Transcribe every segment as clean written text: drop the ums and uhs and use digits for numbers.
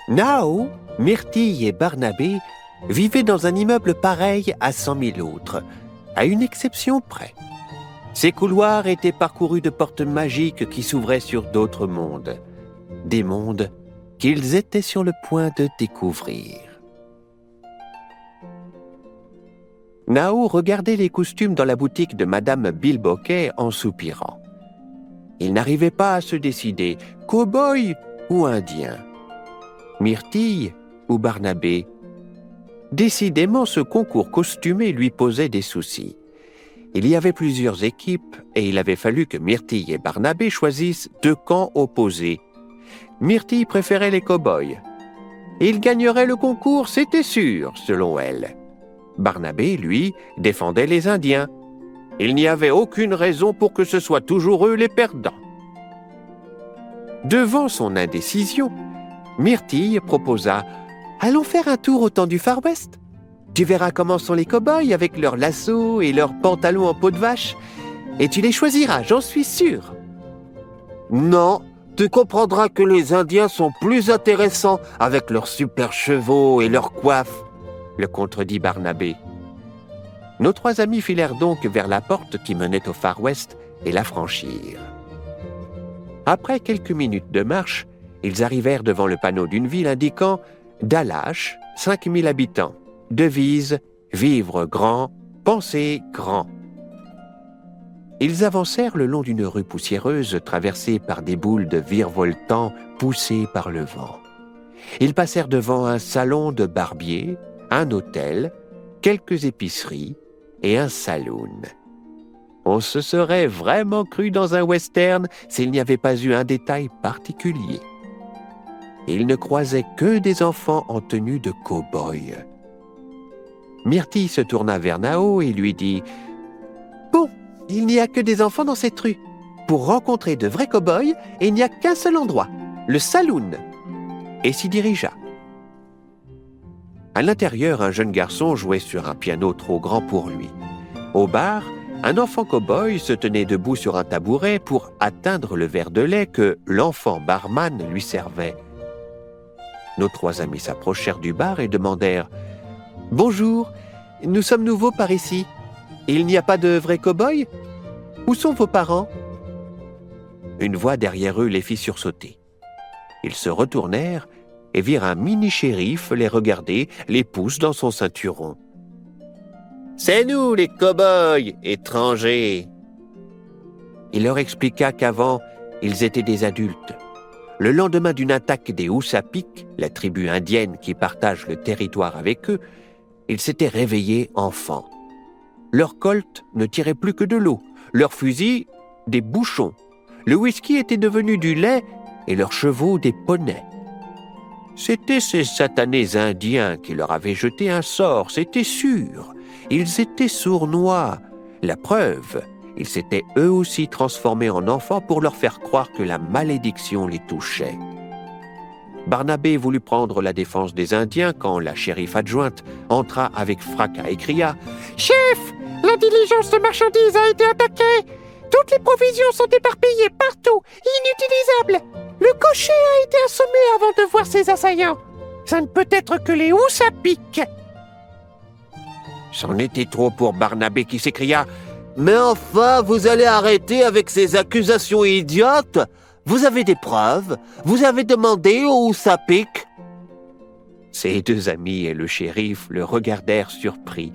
Nao, Myrtille et Barnabé vivaient dans un immeuble pareil à 100 000 autres, à une exception près. Ces couloirs étaient parcourus de portes magiques qui s'ouvraient sur d'autres mondes. Des mondes qu'ils étaient sur le point de découvrir. Nao regardait les costumes dans la boutique de Madame Bilboquet en soupirant. Il n'arrivait pas à se décider, cow-boy ou indien, Myrtille ou Barnabé. Décidément, ce concours costumé lui posait des soucis. Il y avait plusieurs équipes et il avait fallu que Myrtille et Barnabé choisissent deux camps opposés. Myrtille préférait les cow-boys. Il gagnerait le concours, c'était sûr, selon elle. Barnabé, lui, défendait les Indiens. Il n'y avait aucune raison pour que ce soit toujours eux les perdants. Devant son indécision, Myrtille proposa « Allons faire un tour au temps du Far West. Tu verras comment sont les cow-boys avec leurs lassos et leurs pantalons en peau de vache, et tu les choisiras, j'en suis sûr. » « Non, tu comprendras que les Indiens sont plus intéressants avec leurs super chevaux et leurs coiffes, » le contredit Barnabé. Nos trois amis filèrent donc vers la porte qui menait au Far West et la franchirent. Après quelques minutes de marche, ils arrivèrent devant le panneau d'une ville indiquant « Dalash, 5000 habitants. Devise, vivre grand, penser grand. » Ils avancèrent le long d'une rue poussiéreuse traversée par des boules de virevoltants poussées par le vent. Ils passèrent devant un salon de barbier, un hôtel, quelques épiceries et un saloon. On se serait vraiment cru dans un western s'il n'y avait pas eu un détail particulier. Ils ne croisaient que des enfants en tenue de cow-boy. Myrtille se tourna vers Nao et lui dit « Bon, il n'y a que des enfants dans cette rue. Pour rencontrer de vrais cow-boys, il n'y a qu'un seul endroit, le saloon. » Et s'y dirigea. À l'intérieur, un jeune garçon jouait sur un piano trop grand pour lui. Au bar, un enfant cow-boy se tenait debout sur un tabouret pour atteindre le verre de lait que l'enfant barman lui servait. Nos trois amis s'approchèrent du bar et demandèrent « Bonjour, nous sommes nouveaux par ici. Il n'y a pas de vrais cow-boys? Où sont vos parents ?» Une voix derrière eux les fit sursauter. Ils se retournèrent et virent un mini-shérif les regarder, les pouces dans son ceinturon. « C'est nous, les cow-boys, étrangers !» Il leur expliqua qu'avant, ils étaient des adultes. Le lendemain d'une attaque des Usapik, la tribu indienne qui partage le territoire avec eux, ils s'étaient réveillés enfants. Leurs colts ne tiraient plus que de l'eau, leurs fusils, des bouchons. Le whisky était devenu du lait et leurs chevaux des poneys. C'étaient ces satanés indiens qui leur avaient jeté un sort, c'était sûr. Ils étaient sournois. La preuve, ils s'étaient eux aussi transformés en enfants pour leur faire croire que la malédiction les touchait. Barnabé voulut prendre la défense des Indiens quand la shérif adjointe entra avec fracas et cria « Chef, la diligence de marchandises a été attaquée. Toutes les provisions sont éparpillées partout, inutilisables. Le cocher a été assommé avant de voir ses assaillants. Ça ne peut être que les Usapik. » C'en était trop pour Barnabé qui s'écria « Mais enfin, vous allez arrêter avec ces accusations idiotes. Vous avez des preuves? Vous avez demandé aux Usapik ?» Ses deux amis et le shérif le regardèrent surpris.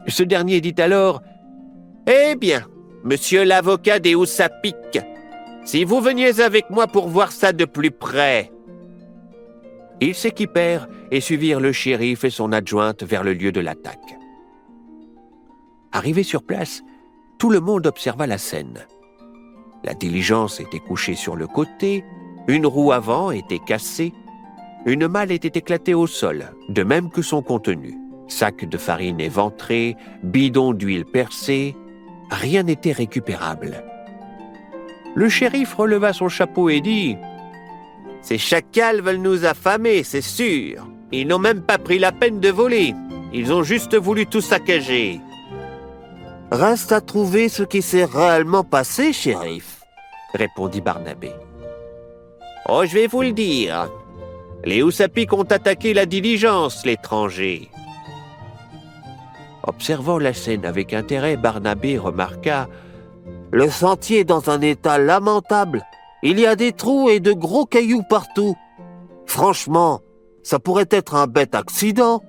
Ce dernier dit alors « Eh bien, monsieur l'avocat des Usapik, si vous veniez avec moi pour voir ça de plus près. » Ils s'équipèrent et suivirent le shérif et son adjointe vers le lieu de l'attaque. Arrivé sur place, tout le monde observa la scène. La diligence était couchée sur le côté, une roue avant était cassée, une malle était éclatée au sol, de même que son contenu. Sacs de farine éventrés, bidons d'huile percés, rien n'était récupérable. Le shérif releva son chapeau et dit « Ces chacals veulent nous affamer, c'est sûr. Ils n'ont même pas pris la peine de voler. Ils ont juste voulu tout saccager. » « Reste à trouver ce qui s'est réellement passé, shérif, » répondit Barnabé. « Oh, je vais vous le dire. Les Houssapiks ont attaqué la diligence, l'étranger. » Observant la scène avec intérêt, Barnabé remarqua « Le sentier est dans un état lamentable. Il y a des trous et de gros cailloux partout. Franchement, ça pourrait être un bête accident. »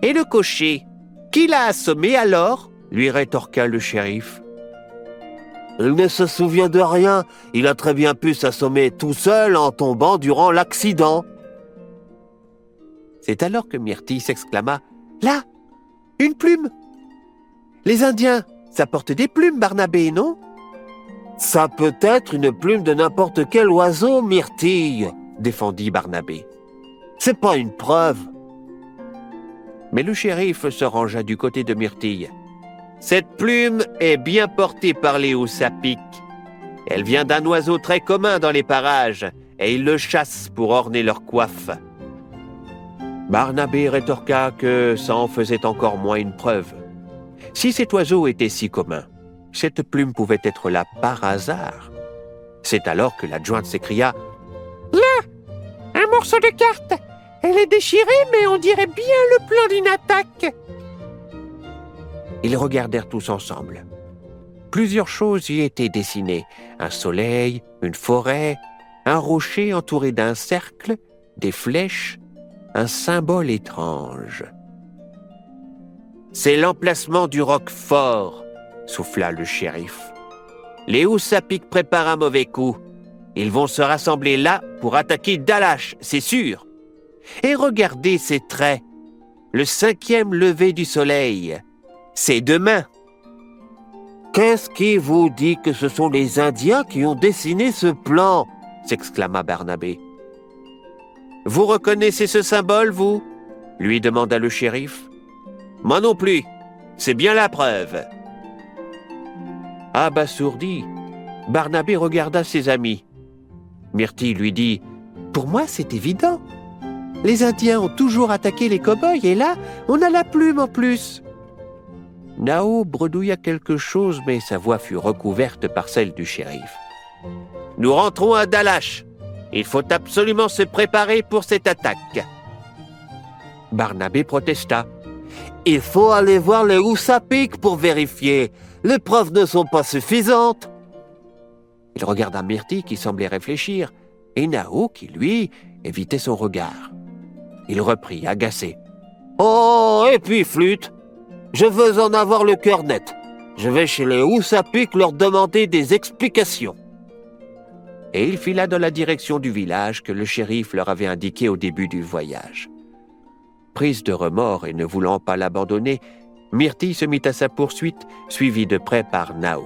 « Et le cocher, qui l'a assommé alors ?» lui rétorqua le shérif. « Il ne se souvient de rien. Il a très bien pu s'assommer tout seul en tombant durant l'accident. » C'est alors que Myrtille s'exclama « Là, une plume ! Les Indiens, ça porte des plumes, Barnabé, non ?»« Ça peut être une plume de n'importe quel oiseau, Myrtille, » défendit Barnabé. « C'est pas une preuve. » Mais le shérif se rangea du côté de Myrtille. « Cette plume est bien portée par les Houssapiks. Elle vient d'un oiseau très commun dans les parages, et ils le chassent pour orner leur coiffe. » Barnabé rétorqua que ça en faisait encore moins une preuve. Si cet oiseau était si commun, cette plume pouvait être là par hasard. C'est alors que l'adjointe s'écria « Là, un morceau de carte. Elle est déchirée, mais on dirait bien le plan d'une attaque. » Ils regardèrent tous ensemble. Plusieurs choses y étaient dessinées. Un soleil, une forêt, un rocher entouré d'un cercle, des flèches, un symbole étrange. « C'est l'emplacement du Roquefort, » souffla le shérif. « Les Houssapiks préparent un mauvais coup. Ils vont se rassembler là pour attaquer Dalache, c'est sûr. Et regardez ces traits. Le 5e lever du soleil. C'est demain. » « Qu'est-ce qui vous dit que ce sont les Indiens qui ont dessiné ce plan ?» s'exclama Barnabé. « Vous reconnaissez ce symbole, vous ?» lui demanda le shérif. « Moi non plus. C'est bien la preuve. » Abasourdi, Barnabé regarda ses amis. Myrtille lui dit « Pour moi, c'est évident. Les Indiens ont toujours attaqué les cow-boys et là, on a la plume en plus. » Nao bredouilla quelque chose, mais sa voix fut recouverte par celle du shérif. « Nous rentrons à Dalache. Il faut absolument se préparer pour cette attaque. » Barnabé protesta. « Il faut aller voir les Houssapiks pour vérifier. Les preuves ne sont pas suffisantes. » Il regarda Myrtille qui semblait réfléchir, et Nao qui, lui, évitait son regard. Il reprit, agacé. « Oh, et puis flûte, je veux en avoir le cœur net. Je vais chez les Houssapiks leur demander des explications. » Et il fila dans la direction du village que le shérif leur avait indiqué au début du voyage. Prise de remords et ne voulant pas l'abandonner, Myrtille se mit à sa poursuite, suivie de près par Nao.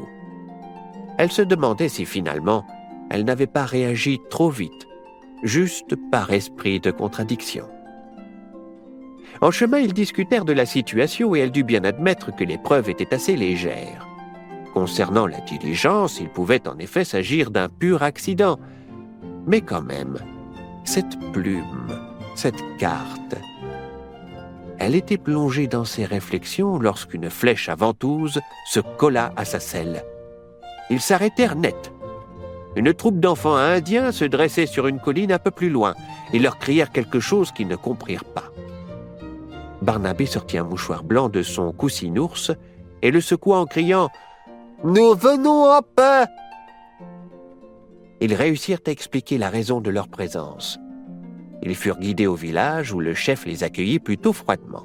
Elle se demandait si finalement elle n'avait pas réagi trop vite, juste par esprit de contradiction. En chemin, ils discutèrent de la situation et elle dut bien admettre que les preuves étaient assez légères. Concernant la diligence, il pouvait en effet s'agir d'un pur accident. Mais quand même, cette plume, cette carte... Elle était plongée dans ses réflexions lorsqu'une flèche à ventouse se colla à sa selle. Ils s'arrêtèrent net. Une troupe d'enfants indiens se dressait sur une colline un peu plus loin et leur crièrent quelque chose qu'ils ne comprirent pas. Barnabé sortit un mouchoir blanc de son coussinours et le secoua en criant « Nous venons en paix !» Ils réussirent à expliquer la raison de leur présence. Ils furent guidés au village où le chef les accueillit plutôt froidement.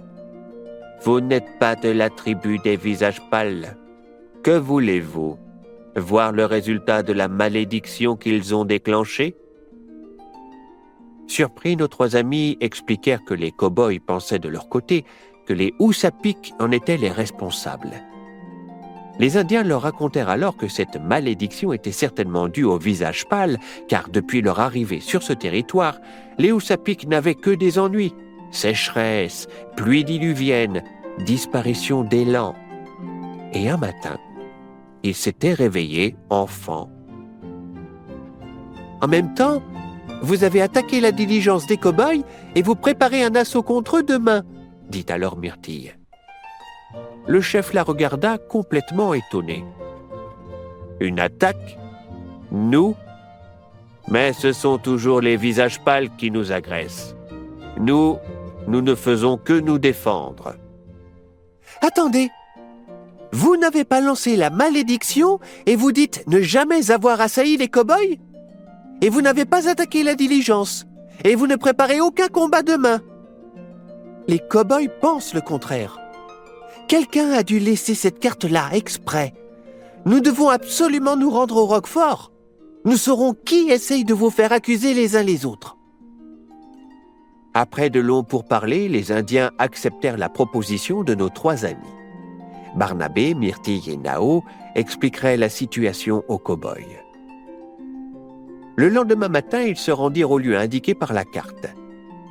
« Vous n'êtes pas de la tribu des visages pâles. Que voulez-vous? Voir le résultat de la malédiction qu'ils ont déclenchée ?» Surpris, nos trois amis expliquèrent que les cow-boys pensaient de leur côté que les Houssapiks en étaient les responsables. Les Indiens leur racontèrent alors que cette malédiction était certainement due au visage pâle, car depuis leur arrivée sur ce territoire, les Houssapiks n'avaient que des ennuis, sécheresse, pluie diluvienne, disparition d'élan. Et un matin, ils s'étaient réveillés enfants. En même temps, vous avez attaqué la diligence des cow-boys et vous préparez un assaut contre eux demain, dit alors Myrtille. Le chef la regarda complètement étonné. « Une attaque? Nous? Mais ce sont toujours les visages pâles qui nous agressent. Nous ne faisons que nous défendre. » Attendez! Vous n'avez pas lancé la malédiction et vous dites ne jamais avoir assailli les cow-boys? Et vous n'avez pas attaqué la diligence? Et vous ne préparez aucun combat demain? Les cow-boys pensent le contraire. Quelqu'un a dû laisser cette carte-là exprès. Nous devons absolument nous rendre au Roquefort. Nous saurons qui essaye de vous faire accuser les uns les autres. Après de longs pourparlers, les Indiens acceptèrent la proposition de nos 3 amis. Barnabé, Myrtille et Nao expliqueraient la situation aux cow-boys. Le lendemain matin, ils se rendirent au lieu indiqué par la carte.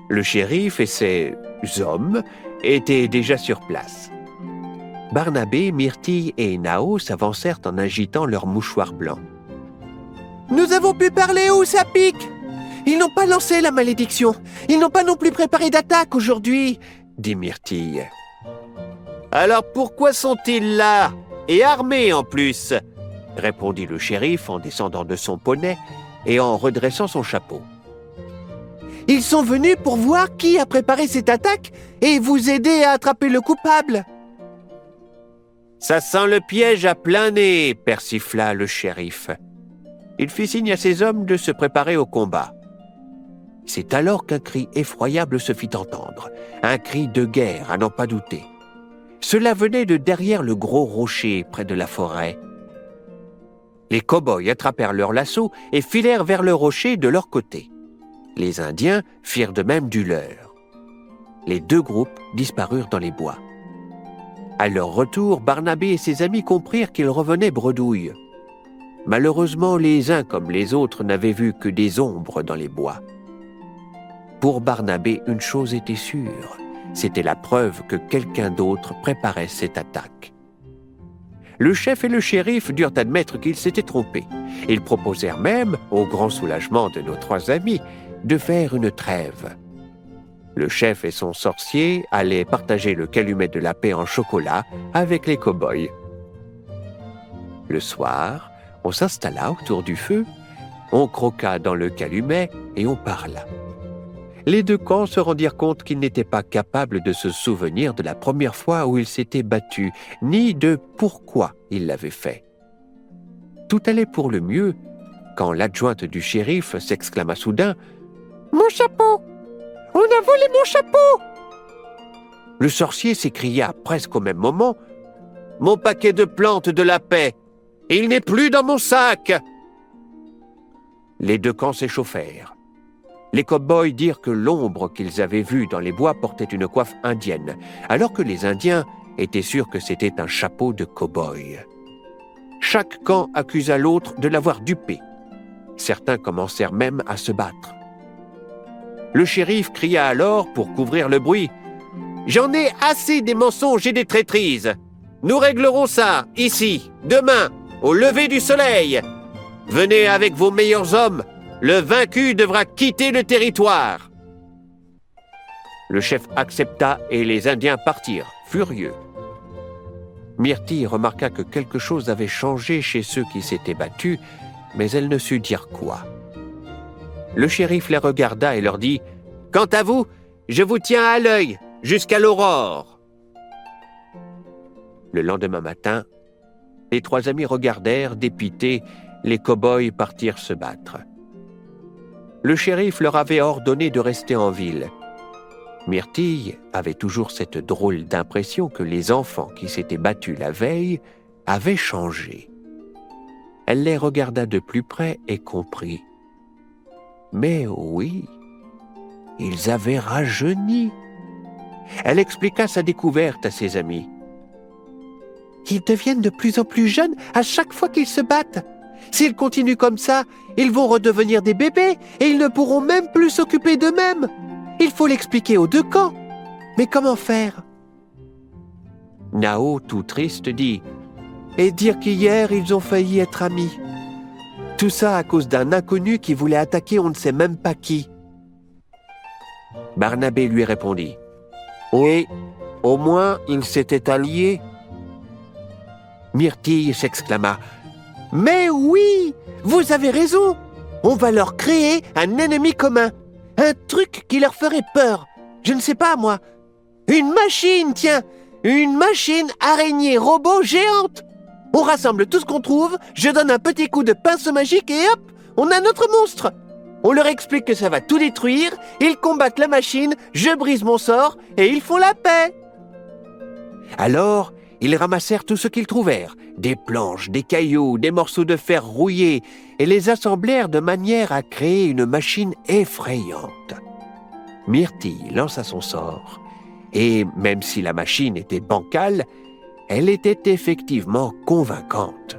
Le shérif et ses hommes étaient déjà sur place. Barnabé, Myrtille et Nao s'avancèrent en agitant leurs mouchoirs blancs. « Nous avons pu parler où ça pique! Ils n'ont pas lancé la malédiction. Ils n'ont pas non plus préparé d'attaque aujourd'hui, » dit Myrtille. « Alors pourquoi sont-ils là? Et armés en plus ?» répondit le shérif en descendant de son poney et en redressant son chapeau. « Ils sont venus pour voir qui a préparé cette attaque et vous aider à attraper le coupable. » « Ça sent le piège à plein nez, » persifla le shérif. Il fit signe à ses hommes de se préparer au combat. C'est alors qu'un cri effroyable se fit entendre, un cri de guerre à n'en pas douter. Cela venait de derrière le gros rocher près de la forêt. Les cow-boys attrapèrent leur lasso et filèrent vers le rocher de leur côté. Les Indiens firent de même du leur. Les 2 groupes disparurent dans les bois. À leur retour, Barnabé et ses amis comprirent qu'ils revenaient bredouilles. Malheureusement, les uns comme les autres n'avaient vu que des ombres dans les bois. Pour Barnabé, une chose était sûre, c'était la preuve que quelqu'un d'autre préparait cette attaque. Le chef et le shérif durent admettre qu'ils s'étaient trompés. Ils proposèrent même, au grand soulagement de nos 3 amis, de faire une trêve. Le chef et son sorcier allaient partager le calumet de la paix en chocolat avec les cow-boys. Le soir, on s'installa autour du feu, on croqua dans le calumet et on parla. Les 2 camps se rendirent compte qu'ils n'étaient pas capables de se souvenir de la première fois où ils s'étaient battus, ni de pourquoi ils l'avaient fait. Tout allait pour le mieux quand l'adjointe du shérif s'exclama soudain « Mon chapeau! On a volé mon chapeau !» Le sorcier s'écria presque au même moment « Mon paquet de plantes de la paix! Il n'est plus dans mon sac !» Les 2 camps s'échauffèrent. Les cow-boys dirent que l'ombre qu'ils avaient vue dans les bois portait une coiffe indienne, alors que les Indiens étaient sûrs que c'était un chapeau de cow-boy. Chaque camp accusa l'autre de l'avoir dupé. Certains commencèrent même à se battre. Le shérif cria alors, pour couvrir le bruit, « J'en ai assez des mensonges et des traîtrises. Nous réglerons ça, ici, demain, au lever du soleil. Venez avec vos meilleurs hommes. Le vaincu devra quitter le territoire. » Le chef accepta et les Indiens partirent, furieux. Myrtille remarqua que quelque chose avait changé chez ceux qui s'étaient battus, mais elle ne sut dire quoi. Le shérif les regarda et leur dit « Quant à vous, je vous tiens à l'œil jusqu'à l'aurore. » Le lendemain matin, les 3 amis regardèrent, dépités, les cow-boys partir se battre. Le shérif leur avait ordonné de rester en ville. Myrtille avait toujours cette drôle d'impression que les enfants qui s'étaient battus la veille avaient changé. Elle les regarda de plus près et comprit. Mais oui, ils avaient rajeuni. Elle expliqua sa découverte à ses amis. « Ils deviennent de plus en plus jeunes à chaque fois qu'ils se battent. S'ils continuent comme ça, ils vont redevenir des bébés et ils ne pourront même plus s'occuper d'eux-mêmes. Il faut l'expliquer aux 2 camps. Mais comment faire ?» Nao, tout triste, dit « Et dire qu'hier, ils ont failli être amis. Tout ça à cause d'un inconnu qui voulait attaquer on ne sait même pas qui. » Barnabé lui répondit « Oui, au moins ils s'étaient alliés. » Myrtille s'exclama « Mais oui, vous avez raison. On va leur créer un ennemi commun. Un truc qui leur ferait peur. Je ne sais pas, moi. Une machine, tiens. Une machine araignée robot géante. On rassemble tout ce qu'on trouve, je donne un petit coup de pinceau magique et hop, on a notre monstre. On leur explique que ça va tout détruire, ils combattent la machine, je brise mon sort et ils font la paix. Alors, ils ramassèrent tout ce qu'ils trouvèrent, des planches, des cailloux, des morceaux de fer rouillés, et les assemblèrent de manière à créer une machine effrayante. Myrtille lança son sort, et même si la machine était bancale, elle était effectivement convaincante.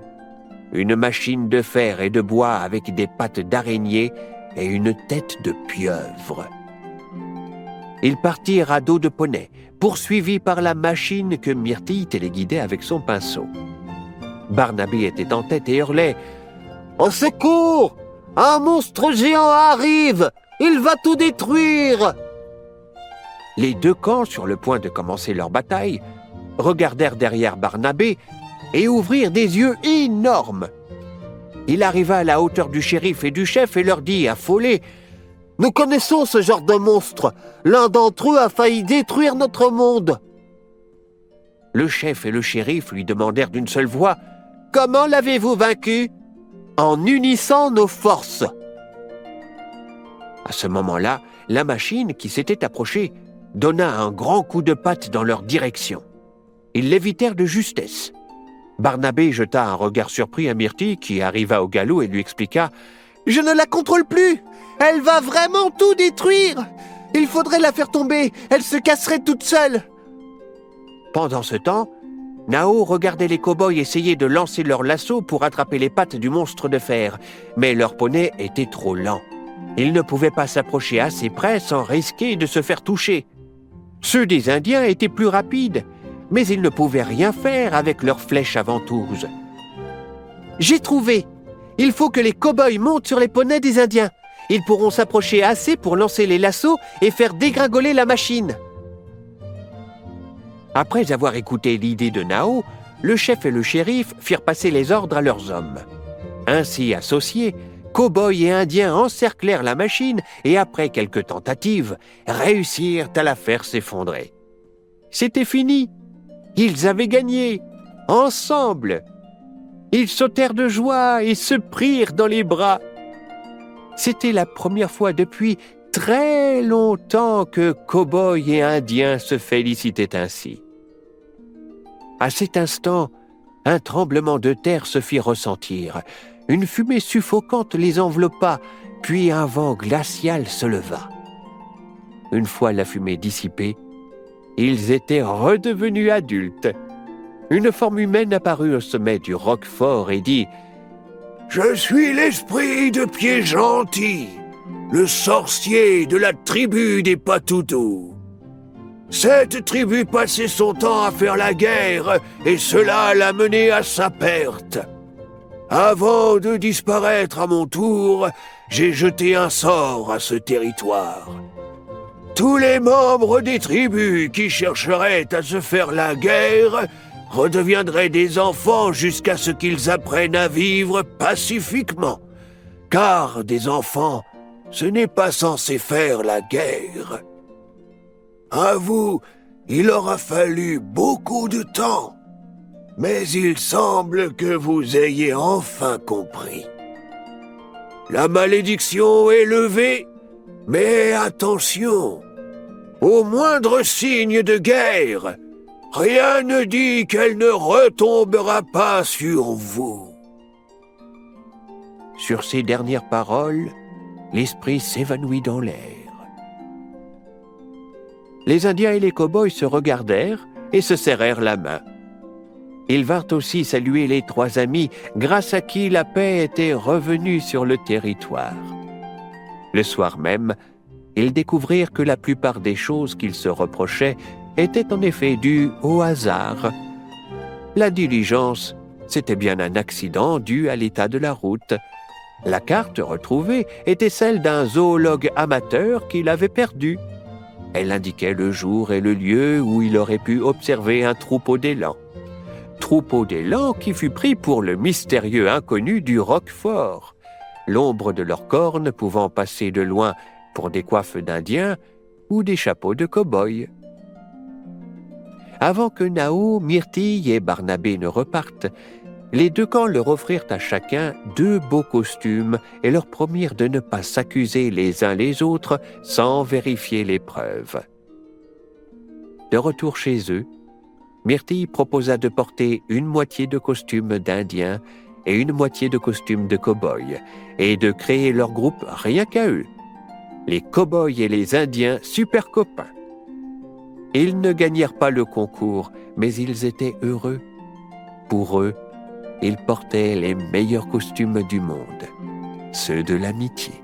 Une machine de fer et de bois avec des pattes d'araignée et une tête de pieuvre. Ils partirent à dos de poney, poursuivis par la machine que Myrtille téléguidait avec son pinceau. Barnabé était en tête et hurlait « Au secours! Un monstre géant arrive! Il va tout détruire !» Les deux camps, sur le point de commencer leur bataille, regardèrent derrière Barnabé et ouvrirent des yeux énormes. Il arriva à la hauteur du shérif et du chef et leur dit, affolé, « Nous connaissons ce genre de monstre. L'un d'entre eux a failli détruire notre monde. » Le chef et le shérif lui demandèrent d'une seule voix, « Comment l'avez-vous vaincu ?»« En unissant nos forces. » À ce moment-là, la machine qui s'était approchée donna un grand coup de patte dans leur direction. Ils l'évitèrent de justesse. Barnabé jeta un regard surpris à Myrtille qui arriva au galop et lui expliqua « Je ne la contrôle plus. Elle va vraiment tout détruire. Il faudrait la faire tomber. Elle se casserait toute seule. » Pendant ce temps, Nao regardait les cow-boys essayer de lancer leur lasso pour attraper les pattes du monstre de fer, mais leur poney était trop lent. Ils ne pouvaient pas s'approcher assez près sans risquer de se faire toucher. Ceux des Indiens étaient plus rapides, mais ils ne pouvaient rien faire avec leurs flèches à ventouses. « J'ai trouvé. Il faut que les cow-boys montent sur les poneys des Indiens. Ils pourront s'approcher assez pour lancer les lassos et faire dégringoler la machine. » Après avoir écouté l'idée de Nao, le chef et le shérif firent passer les ordres à leurs hommes. Ainsi associés, cow-boys et Indiens encerclèrent la machine et après quelques tentatives, réussirent à la faire s'effondrer. C'était fini. Ils avaient gagné, ensemble. Ils sautèrent de joie et se prirent dans les bras. C'était la première fois depuis très longtemps que cow-boys et Indiens se félicitaient ainsi. À cet instant, un tremblement de terre se fit ressentir. Une fumée suffocante les enveloppa, puis un vent glacial se leva. Une fois la fumée dissipée, ils étaient redevenus adultes. Une forme humaine apparut au sommet du roc fort et dit « Je suis l'esprit de Pied Gentil, le sorcier de la tribu des Patoutous. Cette tribu passait son temps à faire la guerre et cela l'a mené à sa perte. Avant de disparaître à mon tour, j'ai jeté un sort à ce territoire. Tous les membres des tribus qui chercheraient à se faire la guerre redeviendraient des enfants jusqu'à ce qu'ils apprennent à vivre pacifiquement. Car des enfants, ce n'est pas censé faire la guerre. À vous, il aura fallu beaucoup de temps, mais il semble que vous ayez enfin compris. La malédiction est levée, mais attention, au moindre signe de guerre, rien ne dit qu'elle ne retombera pas sur vous. » Sur ces dernières paroles, l'esprit s'évanouit dans l'air. Les Indiens et les cow-boys se regardèrent et se serrèrent la main. Ils vinrent aussi saluer les trois amis, grâce à qui la paix était revenue sur le territoire. Le soir même, ils découvrirent que la plupart des choses qu'ils se reprochaient étaient en effet dues au hasard. La diligence, c'était bien un accident dû à l'état de la route. La carte retrouvée était celle d'un zoologue amateur qui l'avait perdue. Elle indiquait le jour et le lieu où il aurait pu observer un troupeau d'élans. Troupeau d'élans qui fut pris pour le mystérieux inconnu du Roquefort. l'ombre de leurs cornes pouvant passer de loin pour des coiffes d'Indiens ou des chapeaux de cow-boys. Avant que Nao, Myrtille et Barnabé ne repartent, les deux camps leur offrirent à chacun 2 beaux costumes et leur promirent de ne pas s'accuser les uns les autres sans vérifier les preuves. De retour chez eux, Myrtille proposa de porter une moitié de costume d'Indien et une moitié de costume de cow-boy et de créer leur groupe rien qu'à eux. Les cow-boys et les Indiens super copains. Ils ne gagnèrent pas le concours, mais ils étaient heureux. Pour eux, ils portaient les meilleurs costumes du monde, ceux de l'amitié.